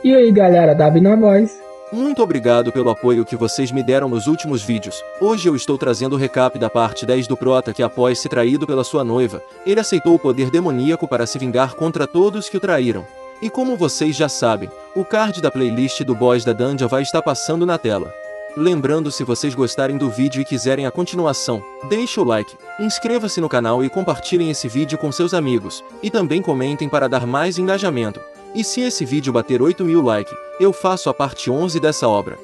E aí galera, Davi na voz. Muito obrigado pelo apoio que vocês me deram nos últimos vídeos. Hoje eu estou trazendo o recap da parte 10 do Prota que após ser traído pela sua noiva, ele aceitou o poder demoníaco para se vingar contra todos que o traíram. E como vocês já sabem, o card da playlist do Boss da Dungeon vai estar passando na tela. Lembrando, se vocês gostarem do vídeo e quiserem a continuação, deixe o like, inscreva-se no canal e compartilhem esse vídeo com seus amigos, e também comentem para dar mais engajamento. E se esse vídeo bater 8.000 likes, eu faço a parte 11 dessa obra.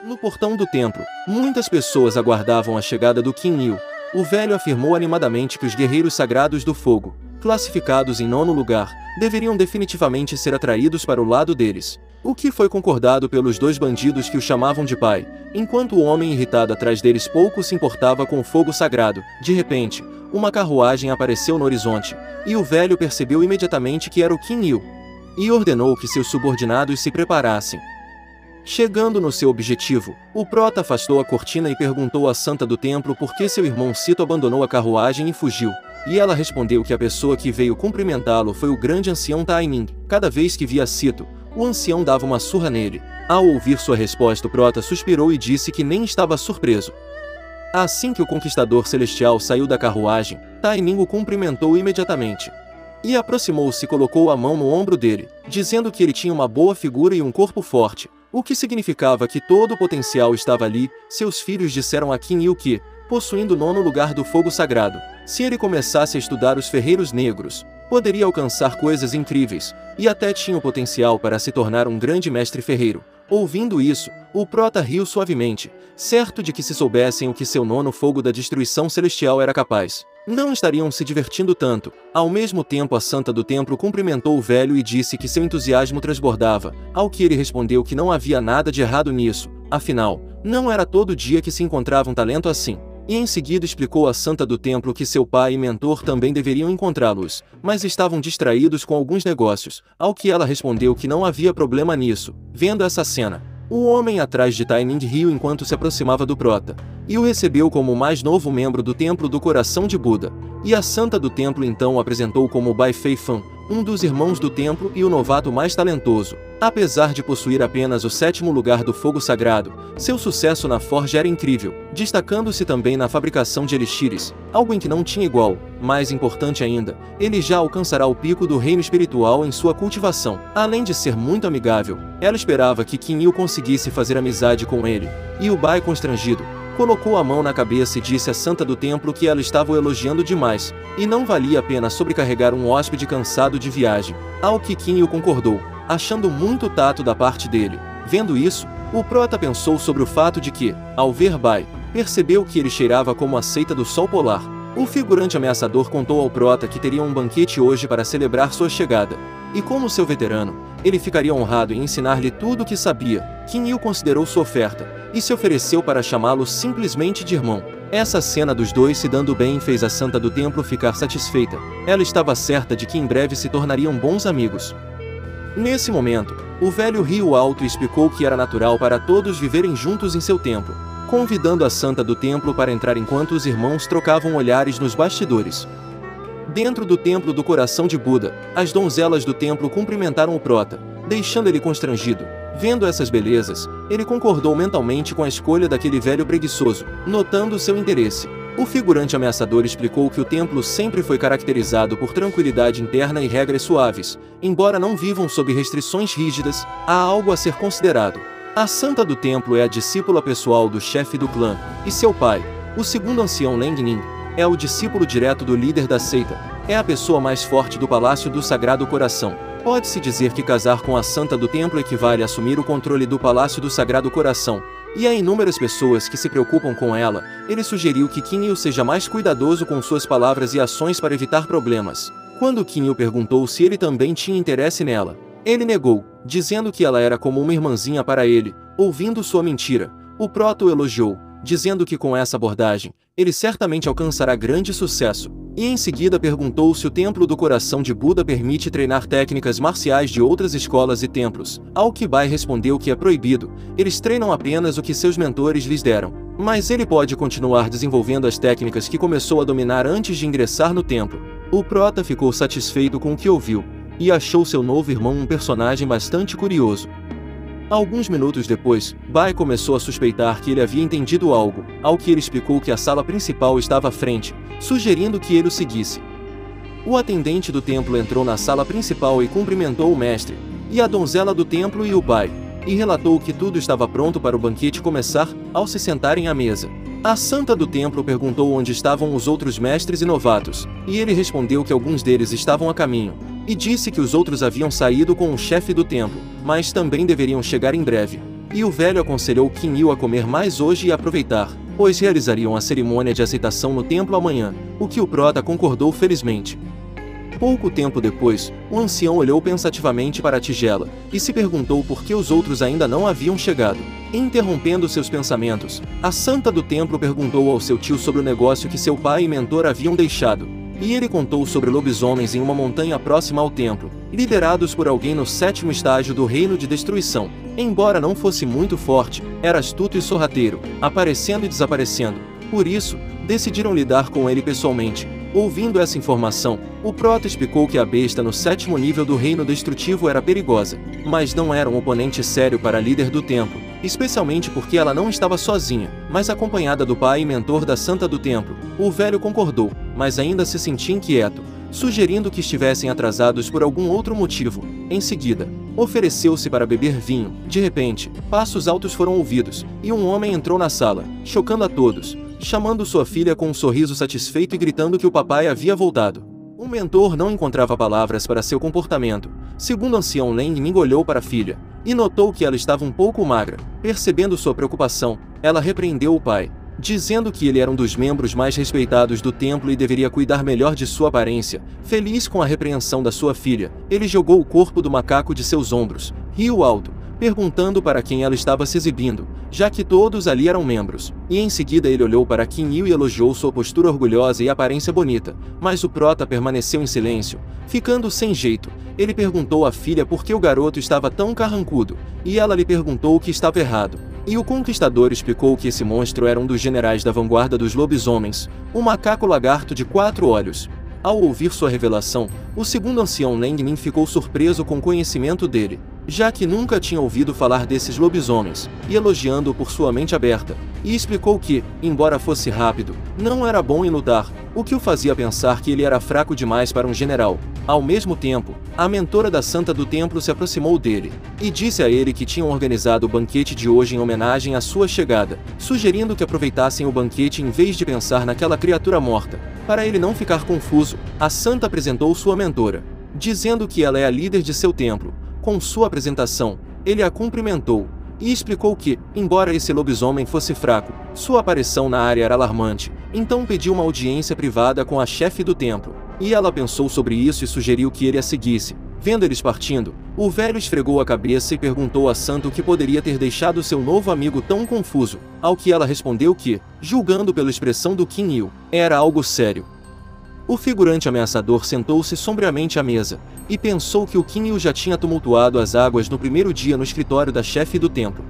No portão do templo, muitas pessoas aguardavam a chegada do Qin Yu. O velho afirmou animadamente que os guerreiros sagrados do fogo, classificados em 9º lugar, deveriam definitivamente ser atraídos para o lado deles. O que foi concordado pelos dois bandidos que o chamavam de pai, enquanto o homem irritado atrás deles pouco se importava com o fogo sagrado. De repente, uma carruagem apareceu no horizonte, e o velho percebeu imediatamente que era o Qin Yu, e ordenou que seus subordinados se preparassem. Chegando no seu objetivo, o Prota afastou a cortina e perguntou à Santa do Templo por que seu irmão Sito abandonou a carruagem e fugiu. E ela respondeu que a pessoa que veio cumprimentá-lo foi o grande ancião Taining. Cada vez que via Sito, o ancião dava uma surra nele. Ao ouvir sua resposta, o Prota suspirou e disse que nem estava surpreso. Assim que o conquistador celestial saiu da carruagem, Taining o cumprimentou imediatamente. E aproximou-se e colocou a mão no ombro dele, dizendo que ele tinha uma boa figura e um corpo forte, o que significava que todo o potencial estava ali. Seus filhos disseram a Qin Yu que, possuindo o 9º lugar do fogo sagrado, se ele começasse a estudar os ferreiros negros, poderia alcançar coisas incríveis, e até tinha o potencial para se tornar um grande mestre ferreiro. Ouvindo isso, o Prota riu suavemente, certo de que se soubessem o que seu 9º fogo da destruição celestial era capaz, não estariam se divertindo tanto. Ao mesmo tempo, a Santa do Templo cumprimentou o velho e disse que seu entusiasmo transbordava, ao que ele respondeu que não havia nada de errado nisso, afinal, não era todo dia que se encontrava um talento assim. E em seguida explicou à Santa do Templo que seu pai e mentor também deveriam encontrá-los, mas estavam distraídos com alguns negócios, ao que ela respondeu que não havia problema nisso. Vendo essa cena, o homem atrás de Taining riu enquanto se aproximava do Prota, e o recebeu como o mais novo membro do Templo do Coração de Buda. E a Santa do Templo então o apresentou como Bai Fei Fan, um dos irmãos do templo e o novato mais talentoso. Apesar de possuir apenas o 7º lugar do fogo sagrado, seu sucesso na forja era incrível, destacando-se também na fabricação de elixires, algo em que não tinha igual. Mais importante ainda, ele já alcançará o pico do reino espiritual em sua cultivação. Além de ser muito amigável, ela esperava que Qin Yu conseguisse fazer amizade com ele, e o Bai, constrangido, colocou a mão na cabeça e disse à Santa do Templo que ela estava o elogiando demais, e não valia a pena sobrecarregar um hóspede cansado de viagem, ao que Qin Yu concordou, achando muito tato da parte dele. Vendo isso, o Prota pensou sobre o fato de que, ao ver Bai, percebeu que ele cheirava como a seita do sol polar. O figurante ameaçador contou ao Prota que teria um banquete hoje para celebrar sua chegada, e como seu veterano, ele ficaria honrado em ensinar-lhe tudo o que sabia. Qin Yu considerou sua oferta, e se ofereceu para chamá-lo simplesmente de irmão. Essa cena dos dois se dando bem fez a Santa do Templo ficar satisfeita. Ela estava certa de que em breve se tornariam bons amigos. Nesse momento, o velho riu alto e explicou que era natural para todos viverem juntos em seu templo, convidando a Santa do Templo para entrar enquanto os irmãos trocavam olhares nos bastidores. Dentro do Templo do Coração de Buda, as donzelas do templo cumprimentaram o Prota, deixando ele constrangido. Vendo essas belezas, ele concordou mentalmente com a escolha daquele velho preguiçoso, notando seu interesse. O figurante ameaçador explicou que o templo sempre foi caracterizado por tranquilidade interna e regras suaves. Embora não vivam sob restrições rígidas, há algo a ser considerado. A Santa do Templo é a discípula pessoal do chefe do clã, e seu pai, o segundo ancião Leng Ning, é o discípulo direto do líder da seita. É a pessoa mais forte do Palácio do Sagrado Coração. Pode-se dizer que casar com a Santa do Templo equivale a assumir o controle do Palácio do Sagrado Coração, e há inúmeras pessoas que se preocupam com ela. Ele sugeriu que Qin Yu seja mais cuidadoso com suas palavras e ações para evitar problemas. Quando Qin Yu perguntou se ele também tinha interesse nela, ele negou, dizendo que ela era como uma irmãzinha para ele. Ouvindo sua mentira, o Prota o elogiou, dizendo que com essa abordagem, ele certamente alcançará grande sucesso. E em seguida perguntou se o Templo do Coração de Buda permite treinar técnicas marciais de outras escolas e templos, ao que Bai respondeu que é proibido, eles treinam apenas o que seus mentores lhes deram. Mas ele pode continuar desenvolvendo as técnicas que começou a dominar antes de ingressar no templo. O Prota ficou satisfeito com o que ouviu, e achou seu novo irmão um personagem bastante curioso. Alguns minutos depois, Bai começou a suspeitar que ele havia entendido algo, ao que ele explicou que a sala principal estava à frente, sugerindo que ele o seguisse. O atendente do templo entrou na sala principal e cumprimentou o mestre, e a donzela do templo e o Bai, e relatou que tudo estava pronto para o banquete começar, ao se sentarem à mesa. A santa do templo perguntou onde estavam os outros mestres e novatos, e ele respondeu que alguns deles estavam a caminho, e disse que os outros haviam saído com o chefe do templo, mas também deveriam chegar em breve. E o velho aconselhou Qin Yu a comer mais hoje e aproveitar, pois realizariam a cerimônia de aceitação no templo amanhã, o que o prota concordou felizmente. Pouco tempo depois, o ancião olhou pensativamente para a tigela, e se perguntou por que os outros ainda não haviam chegado. Interrompendo seus pensamentos, a santa do templo perguntou ao seu tio sobre o negócio que seu pai e mentor haviam deixado, e ele contou sobre lobisomens em uma montanha próxima ao templo, liderados por alguém no 7º estágio do reino de destruição. Embora não fosse muito forte, era astuto e sorrateiro, aparecendo e desaparecendo. Por isso, decidiram lidar com ele pessoalmente. Ouvindo essa informação, o prota explicou que a besta no 7º nível do reino destrutivo era perigosa, mas não era um oponente sério para a líder do templo, especialmente porque ela não estava sozinha, mas acompanhada do pai e mentor da santa do templo. O velho concordou, mas ainda se sentia inquieto, sugerindo que estivessem atrasados por algum outro motivo. Em seguida, ofereceu-se para beber vinho. De repente, passos altos foram ouvidos, e um homem entrou na sala, chocando a todos, chamando sua filha com um sorriso satisfeito e gritando que o papai havia voltado. O mentor não encontrava palavras para seu comportamento. Segundo o ancião Leng Ming olhou para a filha, e notou que ela estava um pouco magra. Percebendo sua preocupação, ela repreendeu o pai, dizendo que ele era um dos membros mais respeitados do templo e deveria cuidar melhor de sua aparência. Feliz com a repreensão da sua filha, ele jogou o corpo do macaco de seus ombros, riu alto, perguntando para quem ela estava se exibindo, já que todos ali eram membros, e em seguida ele olhou para Qin Yu e elogiou sua postura orgulhosa e aparência bonita, mas o prota permaneceu em silêncio, ficando sem jeito. Ele perguntou à filha por que o garoto estava tão carrancudo, e ela lhe perguntou o que estava errado. E o conquistador explicou que esse monstro era um dos generais da vanguarda dos lobisomens, um macaco lagarto de 4 olhos. Ao ouvir sua revelação, o segundo ancião Leng Ming ficou surpreso com o conhecimento dele, já que nunca tinha ouvido falar desses lobisomens, e elogiando-o por sua mente aberta, e explicou que, embora fosse rápido, não era bom em lutar, o que o fazia pensar que ele era fraco demais para um general. Ao mesmo tempo, a mentora da santa do templo se aproximou dele, e disse a ele que tinham organizado o banquete de hoje em homenagem à sua chegada, sugerindo que aproveitassem o banquete em vez de pensar naquela criatura morta. Para ele não ficar confuso, a santa apresentou sua mentora, dizendo que ela é a líder de seu templo. Com sua apresentação, ele a cumprimentou, e explicou que, embora esse lobisomem fosse fraco, sua aparição na área era alarmante, então pediu uma audiência privada com a chefe do templo, e ela pensou sobre isso e sugeriu que ele a seguisse. Vendo eles partindo, o velho esfregou a cabeça e perguntou à santa o que poderia ter deixado seu novo amigo tão confuso, ao que ela respondeu que, julgando pela expressão do Qin Yu, era algo sério. O figurante ameaçador sentou-se sombriamente à mesa, e pensou que o Qin Yu já tinha tumultuado as águas no primeiro dia no escritório da chefe do templo.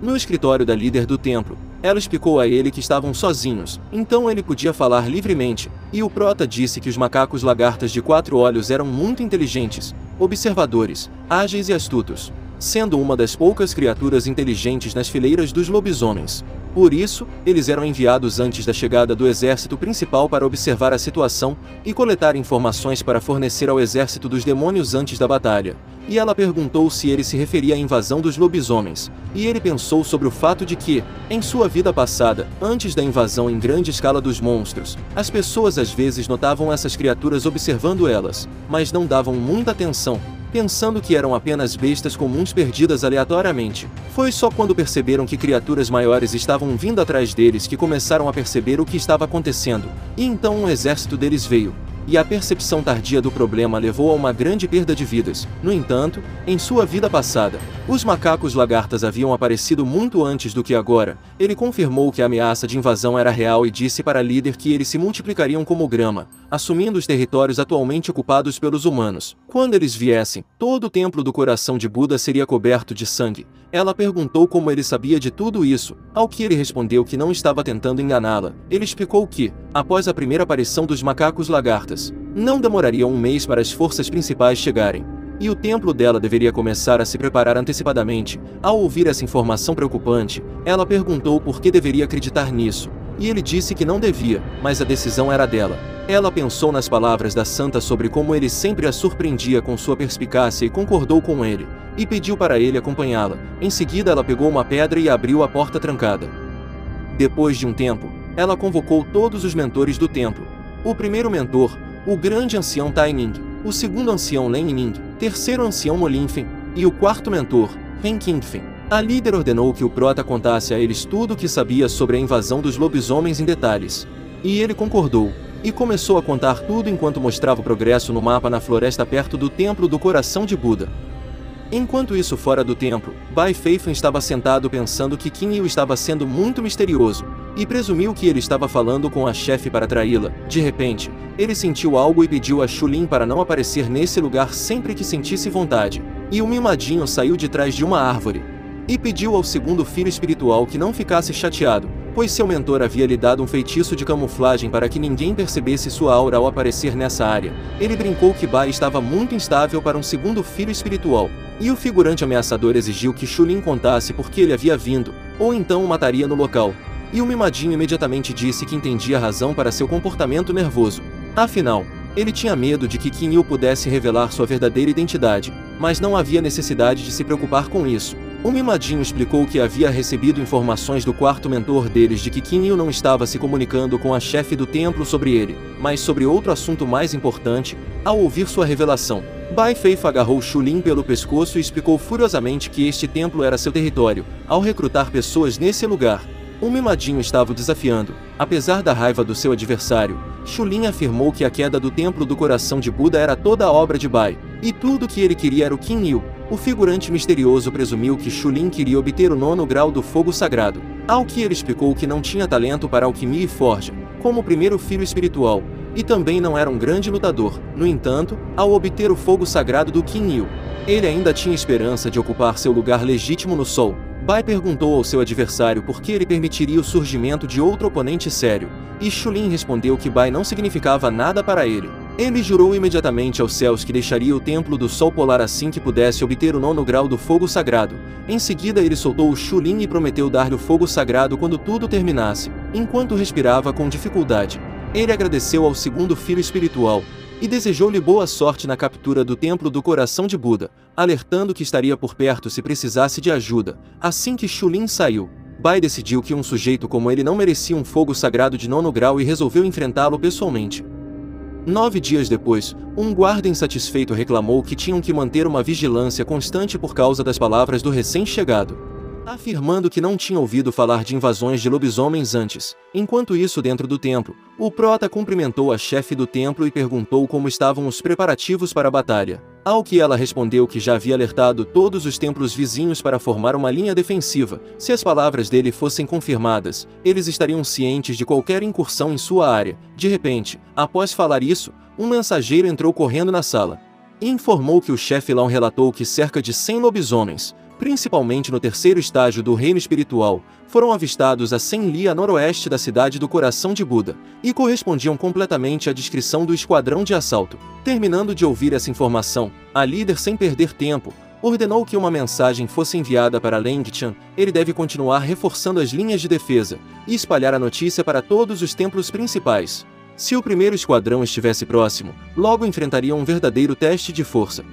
No escritório da líder do templo, ela explicou a ele que estavam sozinhos, então ele podia falar livremente, e o prota disse que os macacos lagartas de 4 olhos eram muito inteligentes, observadores, ágeis e astutos, sendo uma das poucas criaturas inteligentes nas fileiras dos lobisomens. Por isso, eles eram enviados antes da chegada do exército principal para observar a situação e coletar informações para fornecer ao exército dos demônios antes da batalha. E ela perguntou se ele se referia à invasão dos lobisomens, e ele pensou sobre o fato de que, em sua vida passada, antes da invasão em grande escala dos monstros, as pessoas às vezes notavam essas criaturas observando elas, mas não davam muita atenção, pensando que eram apenas bestas comuns perdidas aleatoriamente. Foi só quando perceberam que criaturas maiores estavam vindo atrás deles que começaram a perceber o que estava acontecendo, e então um exército deles veio. E a percepção tardia do problema levou a uma grande perda de vidas. No entanto, em sua vida passada, os macacos lagartas haviam aparecido muito antes do que agora. Ele confirmou que a ameaça de invasão era real e disse para a líder que eles se multiplicariam como grama, assumindo os territórios atualmente ocupados pelos humanos. Quando eles viessem, todo o templo do coração de Buda seria coberto de sangue. Ela perguntou como ele sabia de tudo isso, ao que ele respondeu que não estava tentando enganá-la. Ele explicou que, após a primeira aparição dos macacos lagartas, não demoraria um mês para as forças principais chegarem. e o templo dela deveria começar a se preparar antecipadamente. Ao ouvir essa informação preocupante, ela perguntou por que deveria acreditar nisso, e ele disse que não devia, mas a decisão era dela. Ela pensou nas palavras da santa sobre como ele sempre a surpreendia com sua perspicácia e concordou com ele, e pediu para ele acompanhá-la. Em seguida ela pegou uma pedra e abriu a porta trancada. Depois de um tempo, ela convocou todos os mentores do templo. O primeiro mentor, o grande ancião Taining, o segundo ancião Len Ning, terceiro ancião Molinfen, e o quarto mentor, Ren Qingfen. A líder ordenou que o prota contasse a eles tudo o que sabia sobre a invasão dos lobisomens em detalhes. E ele concordou, e começou a contar tudo enquanto mostrava o progresso no mapa na floresta perto do Templo do Coração de Buda. Enquanto isso, fora do templo, Bai Feifen estava sentado pensando que Qin Yu estava sendo muito misterioso, e presumiu que ele estava falando com a chefe para traí-la. De repente, ele sentiu algo e pediu a Shulin para não aparecer nesse lugar sempre que sentisse vontade. E o mimadinho saiu de trás de uma árvore e pediu ao segundo filho espiritual que não ficasse chateado, pois seu mentor havia lhe dado um feitiço de camuflagem para que ninguém percebesse sua aura ao aparecer nessa área. Ele brincou que Bai estava muito instável para um segundo filho espiritual, e o figurante ameaçador exigiu que Shulin contasse por que ele havia vindo, ou então o mataria no local. E o mimadinho imediatamente disse que entendia a razão para seu comportamento nervoso. Afinal, ele tinha medo de que Qin Yu pudesse revelar sua verdadeira identidade, mas não havia necessidade de se preocupar com isso. O mimadinho explicou que havia recebido informações do quarto mentor deles de que Qin Yu não estava se comunicando com a chefe do templo sobre ele, mas sobre outro assunto mais importante. Ao ouvir sua revelação, Bai Feifa agarrou Shulin pelo pescoço e explicou furiosamente que este templo era seu território, ao recrutar pessoas nesse lugar. O mimadinho estava o desafiando. Apesar da raiva do seu adversário, Shulin afirmou que a queda do Templo do Coração de Buda era toda a obra de Bai, e tudo o que ele queria era o Qin Yu. O figurante misterioso presumiu que Shulin queria obter o 9º grau do fogo sagrado, ao que ele explicou que não tinha talento para alquimia e forja, como o primeiro filho espiritual, e também não era um grande lutador. No entanto, ao obter o fogo sagrado do Qin Yu, ele ainda tinha esperança de ocupar seu lugar legítimo no Sol. Bai perguntou ao seu adversário por que ele permitiria o surgimento de outro oponente sério, e Shulin respondeu que Bai não significava nada para ele. Ele jurou imediatamente aos céus que deixaria o Templo do Sol Polar assim que pudesse obter o 9º grau do fogo sagrado. Em seguida ele soltou o Shulin e prometeu dar-lhe o fogo sagrado quando tudo terminasse, enquanto respirava com dificuldade. Ele agradeceu ao segundo filho espiritual, e desejou-lhe boa sorte na captura do Templo do Coração de Buda, alertando que estaria por perto se precisasse de ajuda. Assim que Shulin saiu, Bai decidiu que um sujeito como ele não merecia um fogo sagrado de 9º grau e resolveu enfrentá-lo pessoalmente. 9 dias depois, um guarda insatisfeito reclamou que tinham que manter uma vigilância constante por causa das palavras do recém-chegado, afirmando que não tinha ouvido falar de invasões de lobisomens antes. Enquanto isso, dentro do templo, o prota cumprimentou a chefe do templo e perguntou como estavam os preparativos para a batalha, ao que ela respondeu que já havia alertado todos os templos vizinhos para formar uma linha defensiva. Se as palavras dele fossem confirmadas, eles estariam cientes de qualquer incursão em sua área. De repente, após falar isso, um mensageiro entrou correndo na sala e informou que o chefe Lao relatou que cerca de 100 lobisomens, principalmente no 3º estágio do reino espiritual, foram avistados a 100 li a noroeste da cidade do Coração de Buda, e correspondiam completamente à descrição do esquadrão de assalto. Terminando de ouvir essa informação, a líder, sem perder tempo, ordenou que uma mensagem fosse enviada para Leng Chan. Ele deve continuar reforçando as linhas de defesa e espalhar a notícia para todos os templos principais. Se o primeiro esquadrão estivesse próximo, logo enfrentaria um verdadeiro teste de força.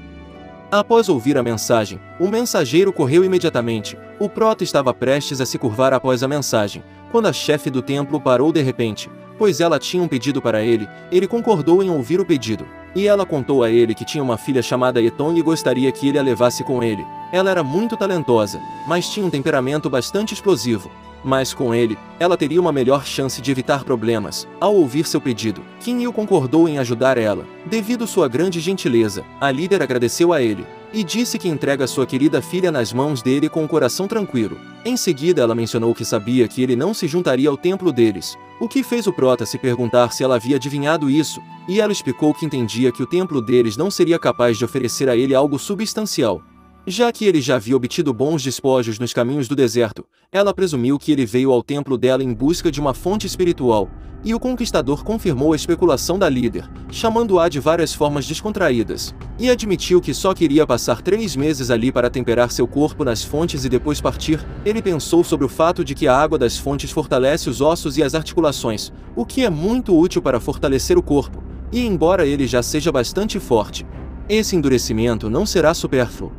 Após ouvir a mensagem, o mensageiro correu imediatamente. O prota estava prestes a se curvar após a mensagem, quando a chefe do templo parou de repente, pois ela tinha um pedido para ele. Ele concordou em ouvir o pedido, e ela contou a ele que tinha uma filha chamada Eton e gostaria que ele a levasse com ele. Ela era muito talentosa, mas tinha um temperamento bastante explosivo. Mas com ele, ela teria uma melhor chance de evitar problemas. Ao ouvir seu pedido, Qin Yu concordou em ajudar ela. Devido sua grande gentileza, a líder agradeceu a ele e disse que entrega sua querida filha nas mãos dele com o coração tranquilo. Em seguida ela mencionou que sabia que ele não se juntaria ao templo deles, o que fez o prota se perguntar se ela havia adivinhado isso, e ela explicou que entendia que o templo deles não seria capaz de oferecer a ele algo substancial. Já que ele já havia obtido bons despojos nos caminhos do deserto, ela presumiu que ele veio ao templo dela em busca de uma fonte espiritual, e o conquistador confirmou a especulação da líder, chamando-a de várias formas descontraídas, e admitiu que só queria passar 3 meses ali para temperar seu corpo nas fontes e depois partir. Ele pensou sobre o fato de que a água das fontes fortalece os ossos e as articulações, o que é muito útil para fortalecer o corpo, e embora ele já seja bastante forte, esse endurecimento não será supérfluo.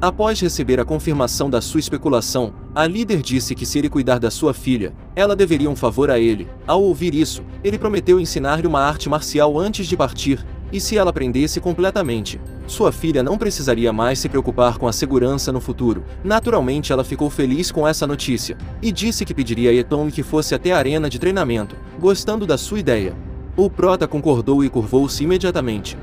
Após receber a confirmação da sua especulação, a líder disse que se ele cuidar da sua filha, ela deveria um favor a ele. Ao ouvir isso, ele prometeu ensinar-lhe uma arte marcial antes de partir, e se ela aprendesse completamente, sua filha não precisaria mais se preocupar com a segurança no futuro. Naturalmente, ela ficou feliz com essa notícia, e disse que pediria a Eton que fosse até a arena de treinamento, gostando da sua ideia. O prota concordou e curvou-se imediatamente.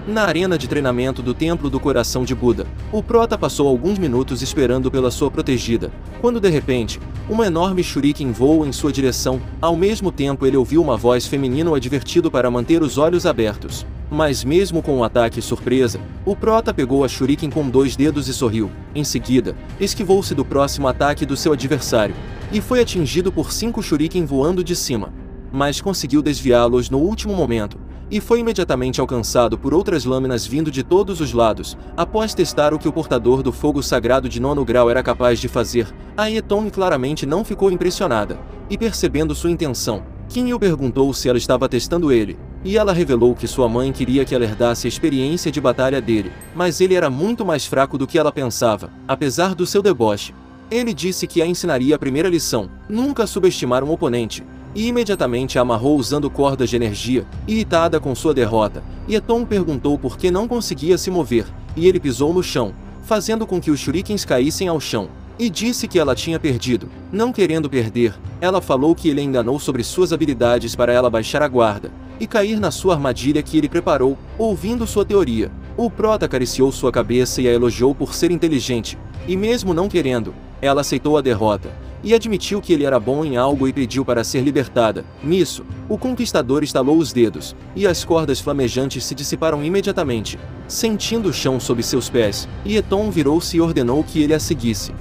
Na arena de treinamento do Templo do Coração de Buda, o prota passou alguns minutos esperando pela sua protegida, quando de repente, uma enorme shuriken voou em sua direção. Ao mesmo tempo ele ouviu uma voz feminina o advertindo para manter os olhos abertos. Mas mesmo com o ataque surpresa, o prota pegou a shuriken com 2 dedos e sorriu. Em seguida, esquivou-se do próximo ataque do seu adversário, e foi atingido por 5 shuriken voando de cima. Mas conseguiu desviá-los no último momento, e foi imediatamente alcançado por outras lâminas vindo de todos os lados. Após testar o que o portador do fogo sagrado de 9º grau era capaz de fazer, a Eton claramente não ficou impressionada, e percebendo sua intenção, Kinyu perguntou se ela estava testando ele, e ela revelou que sua mãe queria que ela herdasse a experiência de batalha dele, mas ele era muito mais fraco do que ela pensava, apesar do seu deboche. Ele disse que a ensinaria a primeira lição: nunca subestimar um oponente, e imediatamente a amarrou usando cordas de energia. Irritada com sua derrota, Eton perguntou por que não conseguia se mover, e ele pisou no chão, fazendo com que os shurikens caíssem ao chão, e disse que ela tinha perdido. Não querendo perder, ela falou que ele enganou sobre suas habilidades para ela baixar a guarda e cair na sua armadilha que ele preparou. Ouvindo sua teoria, o prota acariciou sua cabeça e a elogiou por ser inteligente, e mesmo não querendo, ela aceitou a derrota e admitiu que ele era bom em algo e pediu para ser libertada. Nisso, o conquistador estalou os dedos, e as cordas flamejantes se dissiparam imediatamente, sentindo o chão sob seus pés, e Eton virou-se e ordenou que ele a seguisse.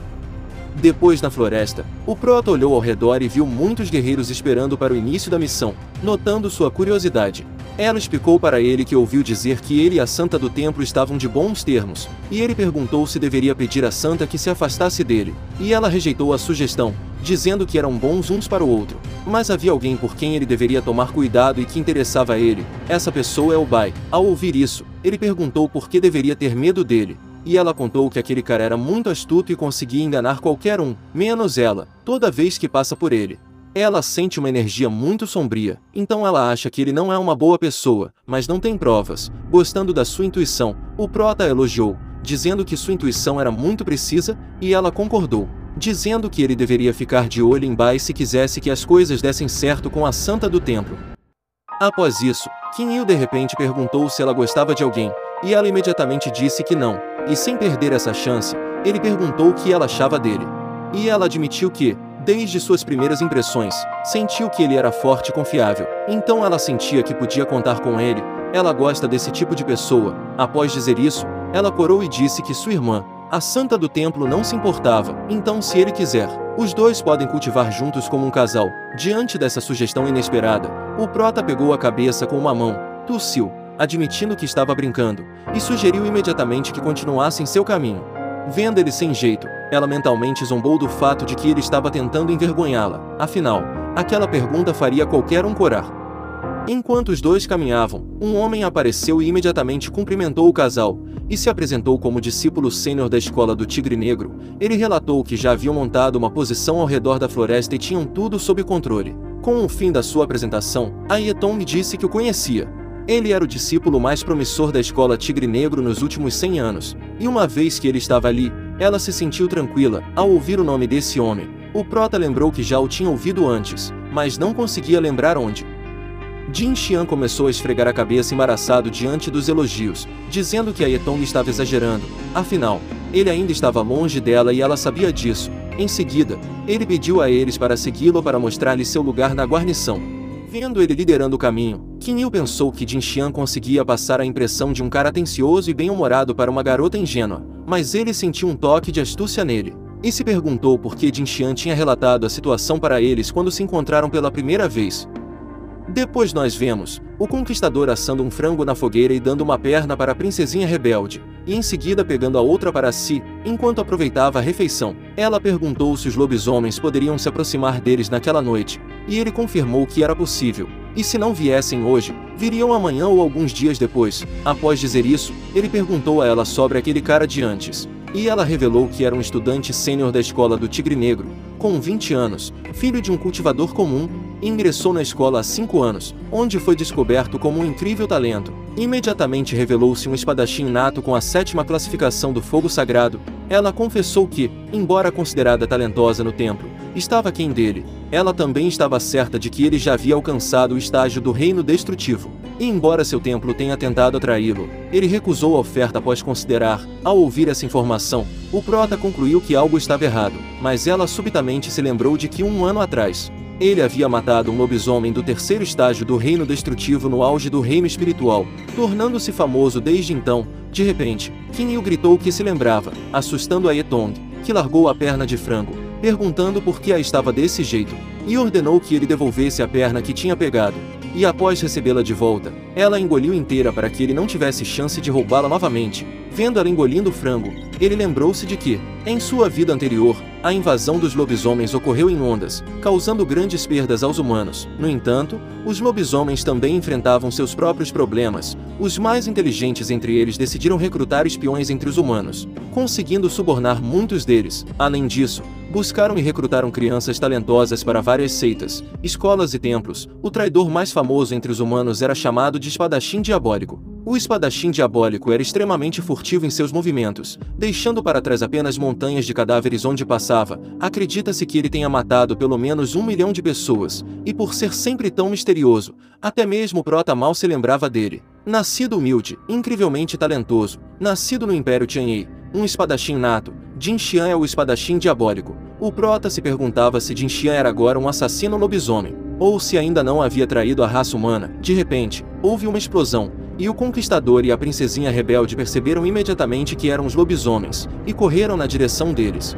Depois, na floresta, o prota olhou ao redor e viu muitos guerreiros esperando para o início da missão. Notando sua curiosidade, ela explicou para ele que ouviu dizer que ele e a santa do templo estavam de bons termos, e ele perguntou se deveria pedir à santa que se afastasse dele, e ela rejeitou a sugestão, dizendo que eram bons uns para o outro. Mas havia alguém por quem ele deveria tomar cuidado e que interessava a ele. Essa pessoa é o Bai. Ao ouvir isso, ele perguntou por que deveria ter medo dele, e ela contou que aquele cara era muito astuto e conseguia enganar qualquer um, menos ela, toda vez que passa por ele. Ela sente uma energia muito sombria, então ela acha que ele não é uma boa pessoa, mas não tem provas. Gostando da sua intuição, o prota a elogiou, dizendo que sua intuição era muito precisa, e ela concordou, dizendo que ele deveria ficar de olho em Bai se quisesse que as coisas dessem certo com a santa do templo. Após isso, Kinyu de repente perguntou se ela gostava de alguém, e ela imediatamente disse que não, e sem perder essa chance, ele perguntou o que ela achava dele. E ela admitiu que, desde suas primeiras impressões, sentiu que ele era forte e confiável, então ela sentia que podia contar com ele. Ela gosta desse tipo de pessoa. Após dizer isso, ela corou e disse que sua irmã, a santa do templo, não se importava, então se ele quiser, os dois podem cultivar juntos como um casal. Diante dessa sugestão inesperada, o prota pegou a cabeça com uma mão, tossiu, admitindo que estava brincando, e sugeriu imediatamente que continuassem seu caminho. Vendo ele sem jeito, ela mentalmente zombou do fato de que ele estava tentando envergonhá-la. Afinal, aquela pergunta faria qualquer um corar. Enquanto os dois caminhavam, um homem apareceu e imediatamente cumprimentou o casal, e se apresentou como discípulo sênior da escola do Tigre Negro. Ele relatou que já haviam montado uma posição ao redor da floresta e tinham tudo sob controle. Com o fim da sua apresentação, a Eton disse que o conhecia. Ele era o discípulo mais promissor da escola Tigre Negro nos últimos 100 anos, e uma vez que ele estava ali, ela se sentiu tranquila ao ouvir o nome desse homem. O prota lembrou que já o tinha ouvido antes, mas não conseguia lembrar onde. Jin Xian começou a esfregar a cabeça embaraçado diante dos elogios, dizendo que a Eton estava exagerando. Afinal, ele ainda estava longe dela e ela sabia disso. Em seguida, ele pediu a eles para segui-lo para mostrar-lhe seu lugar na guarnição. Vendo ele liderando o caminho, Kinyu pensou que Jin Xian conseguia passar a impressão de um cara atencioso e bem-humorado para uma garota ingênua. mas ele sentiu um toque de astúcia nele, e se perguntou por que Jin Xian tinha relatado a situação para eles quando se encontraram pela primeira vez. Depois nós vemos o conquistador assando um frango na fogueira e dando uma perna para a princesinha rebelde, e em seguida pegando a outra para si, enquanto aproveitava a refeição. Ela perguntou se os lobisomens poderiam se aproximar deles naquela noite, e ele confirmou que era possível, e se não viessem hoje, viriam amanhã ou alguns dias depois. Após dizer isso, ele perguntou a ela sobre aquele cara de antes, e ela revelou que era um estudante sênior da escola do Tigre Negro, com 20 anos, filho de um cultivador comum, e ingressou na escola há 5 anos, onde foi descoberto como um incrível talento. Imediatamente revelou-se um espadachim nato com a 7ª classificação do fogo sagrado. Ela confessou que, embora considerada talentosa no templo, estava aquém dele. Ela também estava certa de que ele já havia alcançado o estágio do reino destrutivo. E embora seu templo tenha tentado atraí-lo, ele recusou a oferta após considerar. Ao ouvir essa informação, o prota concluiu que algo estava errado, mas ela subitamente se lembrou de que 1 ano atrás, ele havia matado um lobisomem do 3º estágio do reino destrutivo no auge do reino espiritual, tornando-se famoso desde então. De repente, Qin Yu gritou que se lembrava, assustando a Yetong, que largou a perna de frango, perguntando por que a estava desse jeito, e ordenou que ele devolvesse a perna que tinha pegado. E após recebê-la de volta, ela a engoliu inteira para que ele não tivesse chance de roubá-la novamente. Vendo ela engolindo o frango, ele lembrou-se de que, em sua vida anterior, a invasão dos lobisomens ocorreu em ondas, causando grandes perdas aos humanos. No entanto, os lobisomens também enfrentavam seus próprios problemas. Os mais inteligentes entre eles decidiram recrutar espiões entre os humanos, conseguindo subornar muitos deles. Além disso, buscaram e recrutaram crianças talentosas para várias seitas, escolas e templos. O traidor mais famoso entre os humanos era chamado de Espadachim Diabólico. O espadachim diabólico era extremamente furtivo em seus movimentos, deixando para trás apenas montanhas de cadáveres onde passava. Acredita-se que ele tenha matado pelo menos 1 milhão de pessoas, e por ser sempre tão misterioso, até mesmo o prota mal se lembrava dele. Nascido humilde, incrivelmente talentoso, nascido no Império Tianyi, um espadachim nato, Jin Xian é o espadachim diabólico. O prota se perguntava se Jin Xian era agora um assassino lobisomem, ou se ainda não havia traído a raça humana. De repente, houve uma explosão, e o conquistador e a princesinha rebelde perceberam imediatamente que eram os lobisomens, e correram na direção deles.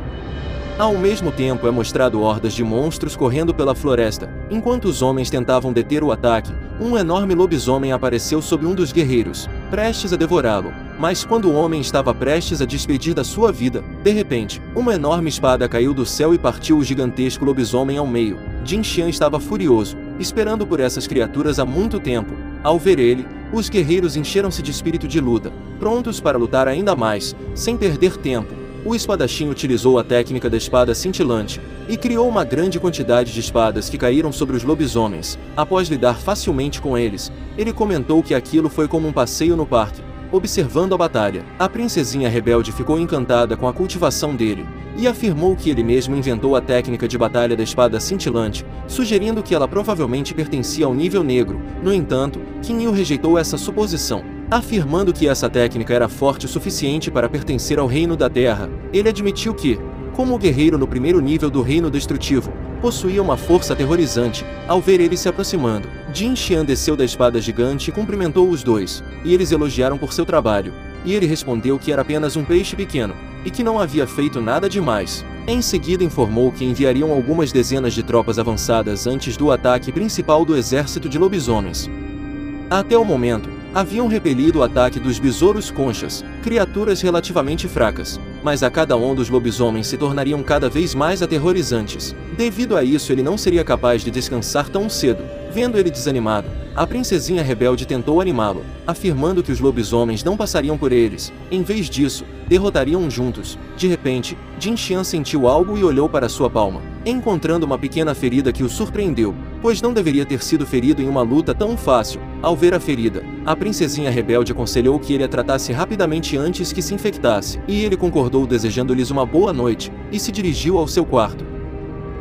Ao mesmo tempo é mostrado hordas de monstros correndo pela floresta. Enquanto os homens tentavam deter o ataque, um enorme lobisomem apareceu sob um dos guerreiros, prestes a devorá-lo. Mas quando o homem estava prestes a despedir da sua vida, de repente, uma enorme espada caiu do céu e partiu o gigantesco lobisomem ao meio. Jin Xian estava furioso, esperando por essas criaturas há muito tempo. Ao ver ele, os guerreiros encheram-se de espírito de luta, prontos para lutar ainda mais, sem perder tempo. O espadachim utilizou a técnica da espada cintilante, e criou uma grande quantidade de espadas que caíram sobre os lobisomens. Após lidar facilmente com eles, ele comentou que aquilo foi como um passeio no parque, observando a batalha. A princesinha rebelde ficou encantada com a cultivação dele, e afirmou que ele mesmo inventou a técnica de batalha da espada cintilante, sugerindo que ela provavelmente pertencia ao nível negro. No entanto, Qin Yu rejeitou essa suposição, afirmando que essa técnica era forte o suficiente para pertencer ao reino da terra. Ele admitiu que, como guerreiro no primeiro nível do reino destrutivo, possuía uma força aterrorizante. Ao ver ele se aproximando, Jin Xian desceu da espada gigante e cumprimentou os dois, e eles elogiaram por seu trabalho, e ele respondeu que era apenas um peixe pequeno, e que não havia feito nada demais. Em seguida informou que enviariam algumas dezenas de tropas avançadas antes do ataque principal do exército de lobisomens. Até o momento, haviam repelido o ataque dos besouros conchas, criaturas relativamente fracas, mas a cada onda os lobisomens se tornariam cada vez mais aterrorizantes. Devido a isso ele não seria capaz de descansar tão cedo. Vendo ele desanimado, a princesinha rebelde tentou animá-lo, afirmando que os lobisomens não passariam por eles. Em vez disso, derrotariam juntos. De repente, Jin Xian sentiu algo e olhou para sua palma, encontrando uma pequena ferida que o surpreendeu, pois não deveria ter sido ferido em uma luta tão fácil. Ao ver a ferida, a princesinha rebelde aconselhou que ele a tratasse rapidamente antes que se infectasse, e ele concordou desejando-lhes uma boa noite, e se dirigiu ao seu quarto.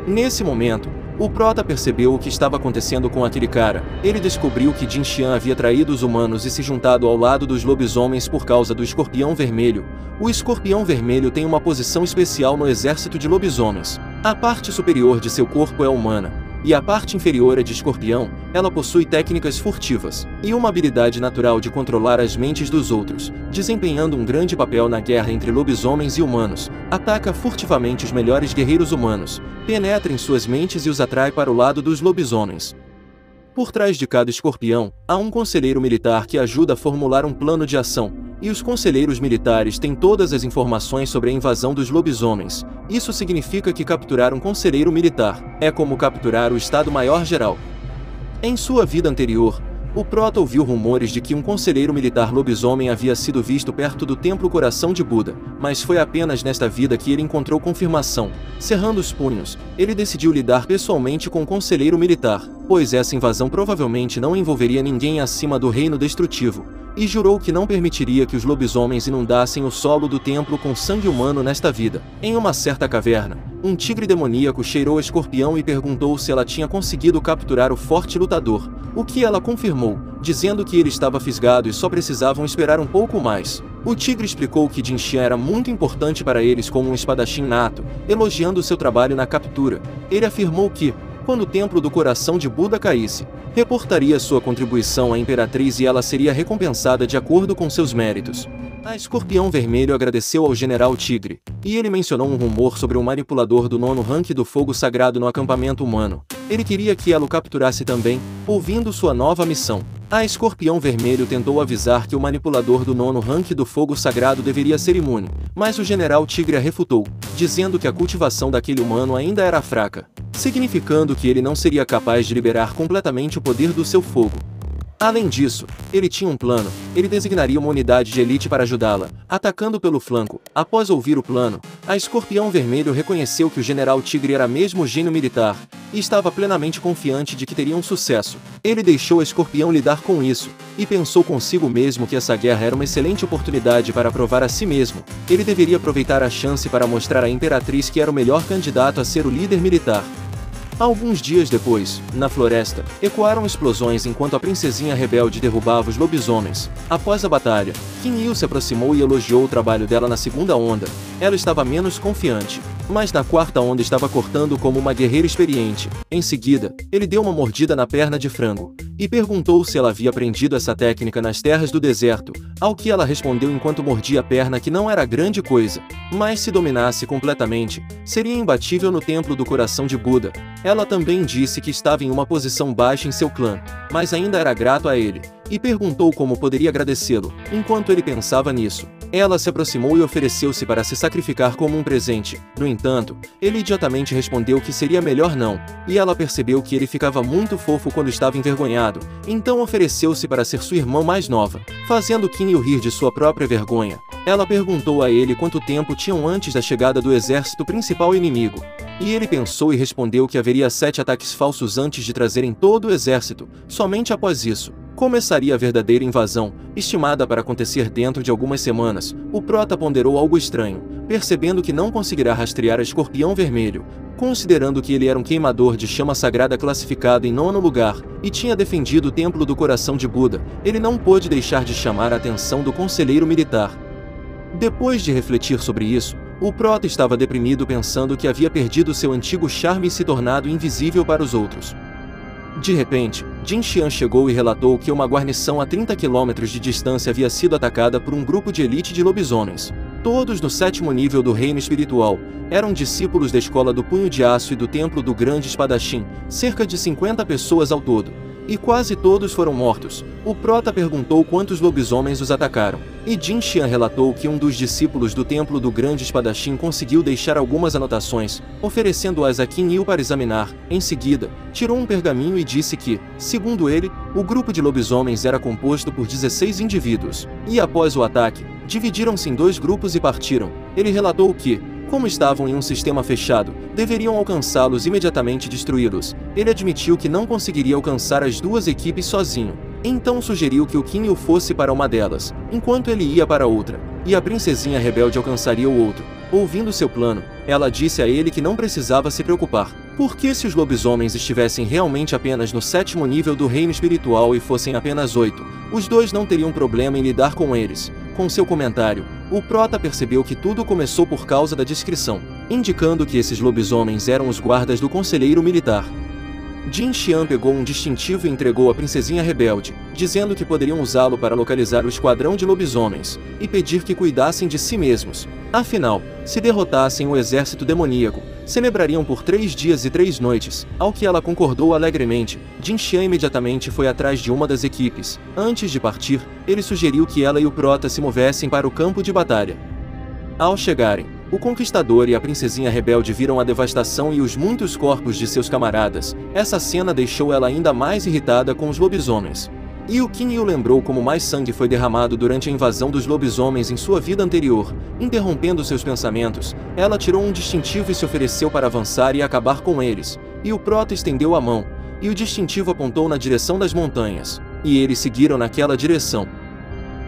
Nesse momento, o prota percebeu o que estava acontecendo com aquele cara. Ele descobriu que Jin Xian havia traído os humanos e se juntado ao lado dos lobisomens por causa do escorpião vermelho. O escorpião vermelho tem uma posição especial no exército de lobisomens. A parte superior de seu corpo é humana, e a parte inferior é de escorpião. Ela possui técnicas furtivas e uma habilidade natural de controlar as mentes dos outros, desempenhando um grande papel na guerra entre lobisomens e humanos. Ataca furtivamente os melhores guerreiros humanos, penetra em suas mentes e os atrai para o lado dos lobisomens. Por trás de cada escorpião, há um conselheiro militar que ajuda a formular um plano de ação, e os conselheiros militares têm todas as informações sobre a invasão dos lobisomens. Isso significa que capturar um conselheiro militar é como capturar o Estado-Maior-Geral. Em sua vida anterior, o Prota ouviu rumores de que um conselheiro militar lobisomem havia sido visto perto do Templo Coração de Buda, mas foi apenas nesta vida que ele encontrou confirmação. Cerrando os punhos, ele decidiu lidar pessoalmente com o conselheiro militar, pois essa invasão provavelmente não envolveria ninguém acima do Reino Destrutivo, e jurou que não permitiria que os lobisomens inundassem o solo do templo com sangue humano nesta vida. Em uma certa caverna, um tigre demoníaco cheirou a escorpião e perguntou se ela tinha conseguido capturar o forte lutador, o que ela confirmou, dizendo que ele estava fisgado e só precisavam esperar um pouco mais. O tigre explicou que Jin Xian era muito importante para eles como um espadachim nato, elogiando seu trabalho na captura. Ele afirmou que, quando o Templo do Coração de Buda caísse, reportaria sua contribuição à Imperatriz e ela seria recompensada de acordo com seus méritos. A Escorpião Vermelho agradeceu ao General Tigre, e ele mencionou um rumor sobre um manipulador do 9º rank do Fogo Sagrado no acampamento humano. Ele queria que ela o capturasse também, ouvindo sua nova missão. A Escorpião Vermelho tentou avisar que o manipulador do 9º rank do Fogo Sagrado deveria ser imune, mas o General Tigre a refutou, dizendo que a cultivação daquele humano ainda era fraca, significando que ele não seria capaz de liberar completamente o poder do seu fogo. Além disso, ele tinha um plano. Ele designaria uma unidade de elite para ajudá-la, atacando pelo flanco. Após ouvir o plano, a Escorpião Vermelho reconheceu que o General Tigre era mesmo gênio militar, e estava plenamente confiante de que teria um sucesso. Ele deixou a Escorpião lidar com isso, e pensou consigo mesmo que essa guerra era uma excelente oportunidade para provar a si mesmo. Ele deveria aproveitar a chance para mostrar à Imperatriz que era o melhor candidato a ser o líder militar. Alguns dias depois, na floresta, ecoaram explosões enquanto a princesinha rebelde derrubava os lobisomens. Após a batalha, Qin Yu se aproximou e elogiou o trabalho dela na segunda onda. Ela estava menos confiante, mas na quarta onda estava cortando como uma guerreira experiente. Em seguida, ele deu uma mordida na perna de frango, e perguntou se ela havia aprendido essa técnica nas terras do deserto, ao que ela respondeu enquanto mordia a perna que não era grande coisa, mas se dominasse completamente, seria imbatível no Templo do Coração de Buda. Ela também disse que estava em uma posição baixa em seu clã, mas ainda era grato a ele, e perguntou como poderia agradecê-lo. Enquanto ele pensava nisso, ela se aproximou e ofereceu-se para se sacrificar como um presente. No entanto, ele idiotamente respondeu que seria melhor não, e ela percebeu que ele ficava muito fofo quando estava envergonhado, então ofereceu-se para ser sua irmã mais nova, fazendo Qin Yu rir de sua própria vergonha. Ela perguntou a ele quanto tempo tinham antes da chegada do exército principal inimigo, e ele pensou e respondeu que haveria 7 ataques falsos antes de trazerem todo o exército. Somente após isso, começaria a verdadeira invasão, estimada para acontecer dentro de algumas semanas. O Prota ponderou algo estranho, percebendo que não conseguirá rastrear a Escorpião Vermelho, considerando que ele era um queimador de chama sagrada classificado em 9º lugar, e tinha defendido o Templo do Coração de Buda. Ele não pôde deixar de chamar a atenção do conselheiro militar. Depois de refletir sobre isso, o Prota estava deprimido pensando que havia perdido seu antigo charme e se tornado invisível para os outros. De repente, Jin Xian chegou e relatou que uma guarnição a 30 quilômetros de distância havia sido atacada por um grupo de elite de lobisomens. Todos no 7º nível do reino espiritual, eram discípulos da Escola do Punho de Aço e do Templo do Grande Espadachim, cerca de 50 pessoas ao todo. E quase todos foram mortos. O Prota perguntou quantos lobisomens os atacaram, e Jin Xian relatou que um dos discípulos do Templo do Grande Espadachim conseguiu deixar algumas anotações, oferecendo-as a Qin Yu para examinar. Em seguida, tirou um pergaminho e disse que, segundo ele, o grupo de lobisomens era composto por 16 indivíduos, e após o ataque, dividiram-se em 2 grupos e partiram. Ele relatou que, como estavam em um sistema fechado, deveriam alcançá-los imediatamente e destruí-los. Ele admitiu que não conseguiria alcançar as 2 equipes sozinho. Então sugeriu que o Qin Yu fosse para uma delas, enquanto ele ia para outra, e a princesinha rebelde alcançaria o outro. Ouvindo seu plano, ela disse a ele que não precisava se preocupar, porque se os lobisomens estivessem realmente apenas no 7º nível do reino espiritual e fossem apenas 8, os 2 não teriam problema em lidar com eles. Com seu comentário, o Prota percebeu que tudo começou por causa da descrição, indicando que esses lobisomens eram os guardas do conselheiro militar. Jin Xian pegou um distintivo e entregou à princesinha rebelde, dizendo que poderiam usá-lo para localizar o esquadrão de lobisomens, e pedir que cuidassem de si mesmos. Afinal, se derrotassem o exército demoníaco, celebrariam por 3 dias e 3 noites, ao que ela concordou alegremente. Jin Xian imediatamente foi atrás de uma das equipes. Antes de partir, ele sugeriu que ela e o Prota se movessem para o campo de batalha. Ao chegarem, o Conquistador e a princesinha rebelde viram a devastação e os muitos corpos de seus camaradas. Essa cena deixou ela ainda mais irritada com os lobisomens. E o Qin Yu lembrou como mais sangue foi derramado durante a invasão dos lobisomens em sua vida anterior. Interrompendo seus pensamentos, ela tirou um distintivo e se ofereceu para avançar e acabar com eles. E o Prota estendeu a mão, e o distintivo apontou na direção das montanhas. E eles seguiram naquela direção.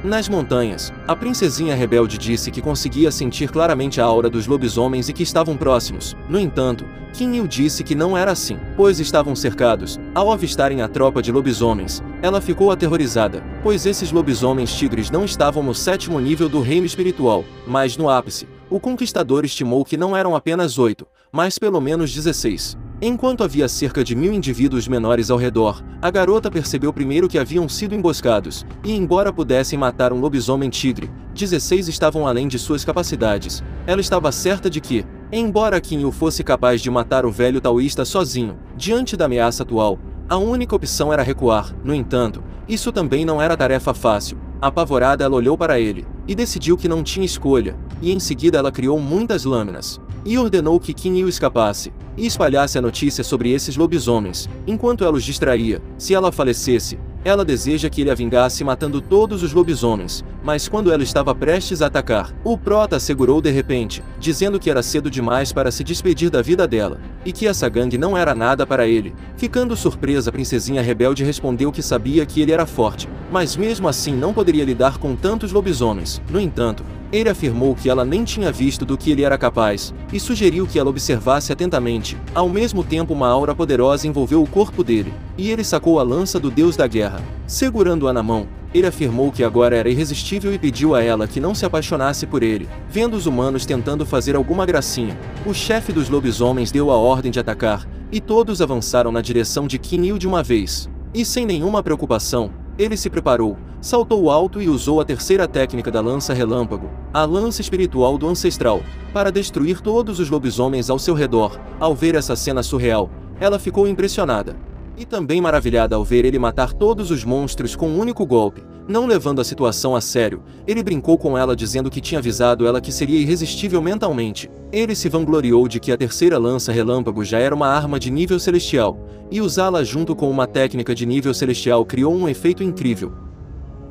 Nas montanhas, a princesinha rebelde disse que conseguia sentir claramente a aura dos lobisomens e que estavam próximos. No entanto, Qin Yu disse que não era assim, pois estavam cercados. Ao avistarem a tropa de lobisomens, ela ficou aterrorizada, pois esses lobisomens tigres não estavam no 7º nível do reino espiritual, mas no ápice. O Conquistador estimou que não eram apenas 8, mas pelo menos 16. Enquanto havia cerca de 1000 indivíduos menores ao redor, a garota percebeu primeiro que haviam sido emboscados, e embora pudessem matar um lobisomem tigre, 16 estavam além de suas capacidades. Ela estava certa de que, embora Qin Yu fosse capaz de matar o velho taoísta sozinho, diante da ameaça atual, a única opção era recuar. No entanto, isso também não era tarefa fácil. Apavorada, ela olhou para ele, e decidiu que não tinha escolha, e em seguida ela criou muitas lâminas, e ordenou que Qin Yu escapasse, e espalhasse a notícia sobre esses lobisomens, enquanto ela os distraía. Se ela falecesse, ela deseja que ele a vingasse matando todos os lobisomens, mas quando ela estava prestes a atacar, o Prota segurou de repente, dizendo que era cedo demais para se despedir da vida dela, e que essa gangue não era nada para ele. Ficando surpresa, a princesinha rebelde respondeu que sabia que ele era forte, mas mesmo assim não poderia lidar com tantos lobisomens. No entanto, ele afirmou que ela nem tinha visto do que ele era capaz, e sugeriu que ela observasse atentamente. Ao mesmo tempo, uma aura poderosa envolveu o corpo dele, e ele sacou a lança do deus da guerra. Segurando-a na mão, ele afirmou que agora era irresistível e pediu a ela que não se apaixonasse por ele. Vendo os humanos tentando fazer alguma gracinha, o chefe dos lobisomens deu a ordem de atacar, e todos avançaram na direção de Qin Yu de uma vez. E sem nenhuma preocupação, ele se preparou, saltou alto e usou a terceira técnica da lança relâmpago, a lança espiritual do ancestral, para destruir todos os lobisomens ao seu redor. Ao ver essa cena surreal, ela ficou impressionada. E também maravilhada ao ver ele matar todos os monstros com um único golpe. Não levando a situação a sério, ele brincou com ela dizendo que tinha avisado ela que seria irresistível mentalmente. Ele se vangloriou de que a terceira lança relâmpago já era uma arma de nível celestial, e usá-la junto com uma técnica de nível celestial criou um efeito incrível.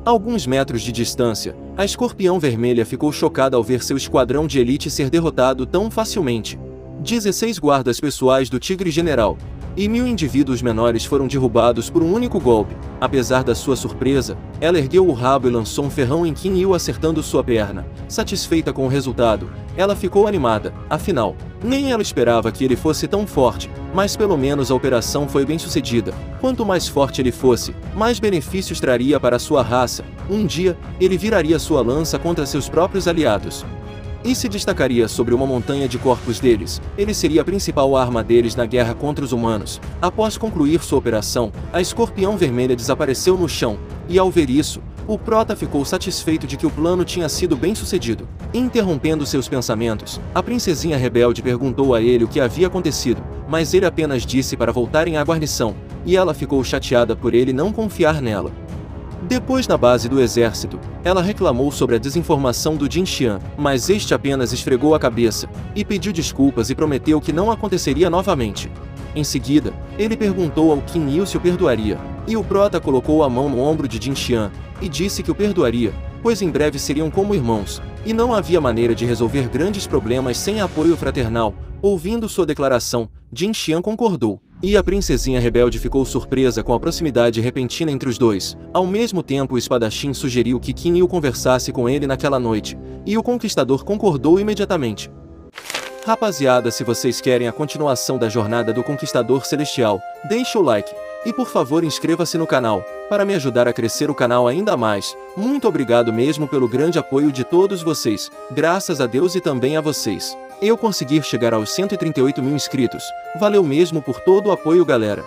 A alguns metros de distância, a Escorpião Vermelha ficou chocada ao ver seu esquadrão de elite ser derrotado tão facilmente. 16 guardas pessoais do Tigre General e 1000 indivíduos menores foram derrubados por um único golpe. Apesar da sua surpresa, ela ergueu o rabo e lançou um ferrão em Qin Yu, acertando sua perna. Satisfeita com o resultado, ela ficou animada. Afinal, nem ela esperava que ele fosse tão forte, mas pelo menos a operação foi bem sucedida. Quanto mais forte ele fosse, mais benefícios traria para sua raça. Um dia, ele viraria sua lança contra seus próprios aliados e se destacaria sobre uma montanha de corpos deles. Ele seria a principal arma deles na guerra contra os humanos. Após concluir sua operação, a Escorpião Vermelha desapareceu no chão, e ao ver isso, o Prota ficou satisfeito de que o plano tinha sido bem sucedido. Interrompendo seus pensamentos, a princesinha rebelde perguntou a ele o que havia acontecido, mas ele apenas disse para voltarem à guarnição, e ela ficou chateada por ele não confiar nela. Depois, na base do exército, ela reclamou sobre a desinformação do Jin Xian, mas este apenas esfregou a cabeça, e pediu desculpas e prometeu que não aconteceria novamente. Em seguida, ele perguntou ao Qin Yu se o perdoaria, e o Prota colocou a mão no ombro de Jin Xian, e disse que o perdoaria, pois em breve seriam como irmãos, e não havia maneira de resolver grandes problemas sem apoio fraternal. Ouvindo sua declaração, Jin Xian concordou, e a princesinha rebelde ficou surpresa com a proximidade repentina entre os dois. Ao mesmo tempo, o espadachim sugeriu que Qin Yu conversasse com ele naquela noite, e o conquistador concordou imediatamente. Rapaziada, se vocês querem a continuação da jornada do Conquistador Celestial, deixa o like, e por favor inscreva-se no canal, para me ajudar a crescer o canal ainda mais. Muito obrigado mesmo pelo grande apoio de todos vocês, graças a Deus e também a vocês. Eu consegui chegar aos 138 mil inscritos, valeu mesmo por todo o apoio, galera.